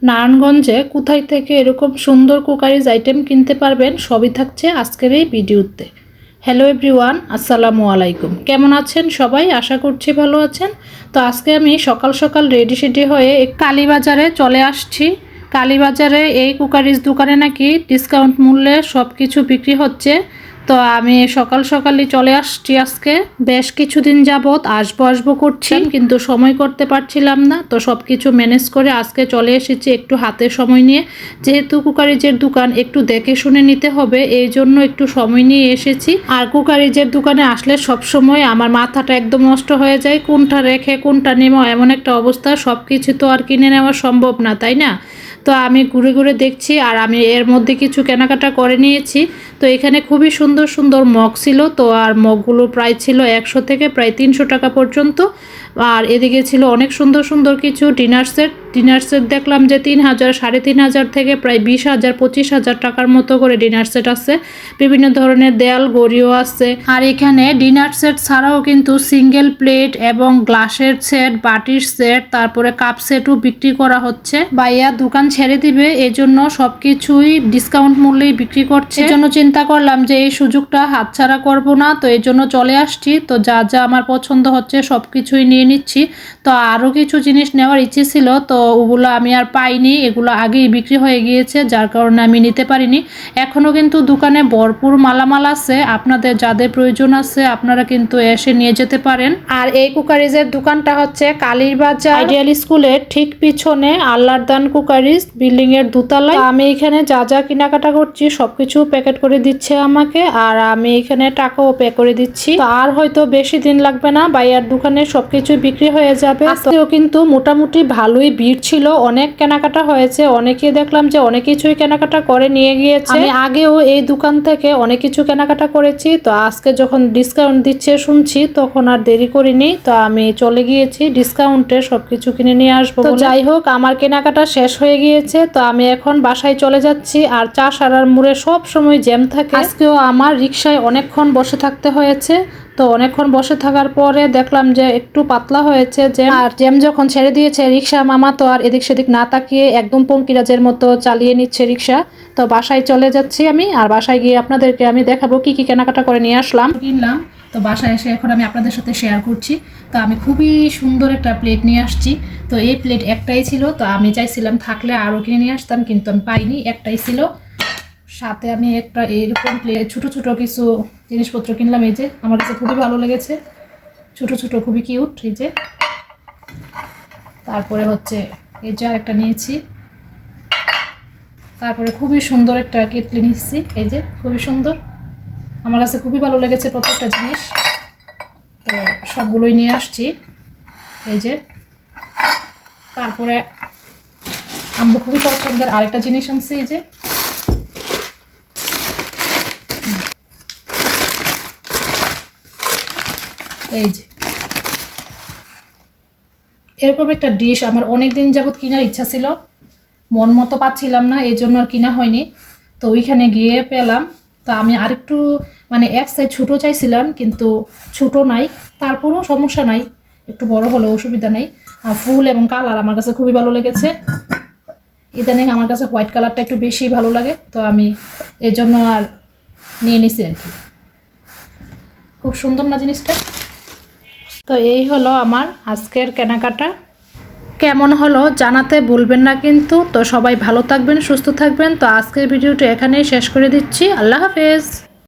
নারায়ণগঞ্জে কোথায় থেকে এরকম সুন্দর কুকারিজ আইটেম কিনতে পারবেন সবই থাকছে আজকের এই ভিডিওতে। হ্যালো এভরিওয়ান, আসসালামু আলাইকুম। কেমন আছেন সবাই? আশা করছি ভালো আছেন। তো আজকে আমি সকাল সকাল রেডি সেডি হয়ে কালীবাজারে চলে আসছি। কালীবাজারে এই কুকারিজ দোকানে নাকি ডিসকাউন্ট মূল্যে সব কিছু বিক্রি হচ্ছে। তো আমি সকাল সকালই চলে আসছি। আজকে বেশ কিছুদিন যাবত আসবো করছি, কিন্তু সময় করতে পারছিলাম না। তো সব কিছু ম্যানেজ করে আজকে চলে এসেছি একটু হাতে সময় নিয়ে। যেহেতু কুকারিজের দোকান একটু দেখে শুনে নিতে হবে, এই জন্য একটু সময় নিয়ে এসেছি। আর কুকারিজের দোকানে আসলে সব সময় আমার মাথাটা একদম নষ্ট হয়ে যায়, কোনটা রেখে কোনটা নেবো এমন একটা অবস্থা। সব কিছু তো আর কিনে নেওয়া সম্ভব না, তাই না? তো আমি ঘুরে ঘুরে দেখছি, আর আমি এর মধ্যে কিছু কেনাকাটা করে নিয়েছি। তো এখানে খুবই সুন্দর সুন্দর মগ ছিল। তো আর মগগুলো প্রায় ছিল 100 থেকে প্রায় 300 টাকা পর্যন্ত। আর এদিকে ছিল অনেক সুন্দর সুন্দর কিছু ডিনার সেট দেখলাম যে 3000, 3500 থেকে প্রায় 20,000, 25,000 টাকার মতো করে ডিনার সেট আছে। বিভিন্ন ধরনের দেয়াল গড়িও আছে। আর এখানে ডিনার সেট ছাড়াও কিন্তু সিঙ্গেল প্লেট এবং গ্লাসের সেট, বাটির সেট, তারপরে কাপ সেটও বিক্রি করা হচ্ছে। ভাইয়া দোকান ছেড়ে দিবে, এজন্য সবকিছুই ডিসকাউন্ট মূল্যেই বিক্রি করছে। এজন্য চিন্তা করলাম যে এই সুযোগটা হাতছাড়া করব না, তো এই জন্য চলে আসছি। তো যা যা আমার পছন্দ হচ্ছে সবকিছুই নিয়ে নিচ্ছি। তো আরও কিছু জিনিস নেওয়ার ইচ্ছে ছিল, তো ওগুলো আমি আর পাইনি, এগুলো আগেই বিক্রি হয়ে গিয়েছে, যার কারণে আমি নিতে পারিনি। এখনও কিন্তু দোকানে ভরপুর মালামাল আছে, আপনাদের যাদের প্রয়োজন আছে আপনারা কিন্তু এসে নিয়ে যেতে পারেন। আর এই কুকারিজের দোকানটা হচ্ছে কালীবাজার আইডিয়াল স্কুলের ঠিক পিছনে আল্লাহর দান কুকারিজ বিল্ডিং এর দোতলায়। আমি এখানে যা যা কেনাকাটা করছি সবকিছু প্যাকেট করে দিচ্ছে আমাকে, আর আমি এখানে টাকাও পে করে দিচ্ছি। তো আর হয়তো বেশি দিন লাগবে না, বাইয়ার দোকানে সবকিছু বিক্রি হয়ে যাবে। আজকেও কিন্তু মোটামুটি ভালোই ভিড় ছিল, অনেক কেনাকাটা হয়েছে। অনেকে দেখলাম যে অনেক কিছুই কেনাকাটা করে নিয়ে গিয়েছে। আমি আগেও এই দোকান থেকে অনেক কিছু কেনাকাটা করেছি। তো আজকে যখন ডিসকাউন্ট দিচ্ছে শুনছি, তখন আর দেরি করিনি। তো আমি চলে গিয়েছি ডিসকাউন্টে সবকিছু কিনে নিয়ে আসবো। তো যাই হোক, আমার কেনাকাটা শেষ হয়ে গিয়েছে। তো আমি এখন বাসায় চলে যাচ্ছি। আর চাষারার মোড়ে সব সময় জ্যাম থাকে। আজকেও আমার রিক্সায় অনেকক্ষণ বসে থাকতে হয়েছে। তো অনেকক্ষণ বসে থাকার পরে দেখলাম যে একটু পাতলা হয়েছে জ্যাম। আর জ্যাম যখন ছেড়ে দিয়েছে, রিক্সা মামা তো আর এদিক সেদিক না তাকিয়ে একদম পঙ্কিরাজের মতো চালিয়ে নিচ্ছে রিক্সা। তো বাসায় চলে যাচ্ছি আমি। আর বাসায় গিয়ে আপনাদেরকে আমি দেখাবো কি কি কেনাকাটা করে নিয়ে কিনলাম। তো বাসায় এসে এখন আমি আপনাদের সাথে শেয়ার করছি। তো আমি খুবই সুন্দর একটা প্লেট নিয়ে আসছি। তো এই প্লেট একটাই ছিল, তো আমি চাইছিলাম থাকলে আরও কিনে নিয়ে আসতাম, কিন্তু আমি পাইনি, একটাই ছিল। সাথে আমি একটা এরকম প্লেট ছোটো ছোটো কিছু জিনিসপত্র কিনলাম। এই যে আমার কাছে খুবই ভালো লেগেছে, ছোটো ছোটো খুবই কিউট। এই যে তারপরে হচ্ছে এই যে একটা নিয়েছি। তারপরে খুবই সুন্দর একটা কেটলি নিয়েছি। এই যে খুবই সুন্দর, আমার কাছে খুবই ভালো লেগেছে প্রত্যেকটা জিনিস। তো সবগুলোই নিয়ে আসছি। এই যে তারপরে আমরা খুবই পছন্দের আরেকটা জিনিস আনছি। এই যে এই যে এরকম একটা ডিশ আমার অনেক দিন যাবত কেনার ইচ্ছা ছিল, মন মতো পাচ্ছিলাম না, এই জন্য আর কিনা হয়নি। তো ওইখানে গিয়ে পেলাম। তো আমি আরেকটু মানে এক সাইজ ছোটো চাইছিলাম, কিন্তু ছোটো নাই, তারপরেও সমস্যা নাই, একটু বড় হলেও অসুবিধা নেই। আর ফুল এবং কালার আমার কাছে খুবই ভালো লেগেছে। ইদানিং আমার কাছে হোয়াইট কালারটা একটু বেশি ভালো লাগে, তো আমি এই জন্য আর নিয়ে নিছি আর কি। খুব সুন্দর না জিনিসটা? তো এই হলো আমার আজকের কেনাকাটা। কেমন হলো জানাতে ভুলবেন না কিন্তু। তো সবাই ভালো থাকবেন, সুস্থ থাকবেন। তো আজকের ভিডিওটা এখানেই শেষ করে দিচ্ছি। আল্লাহ হাফেজ।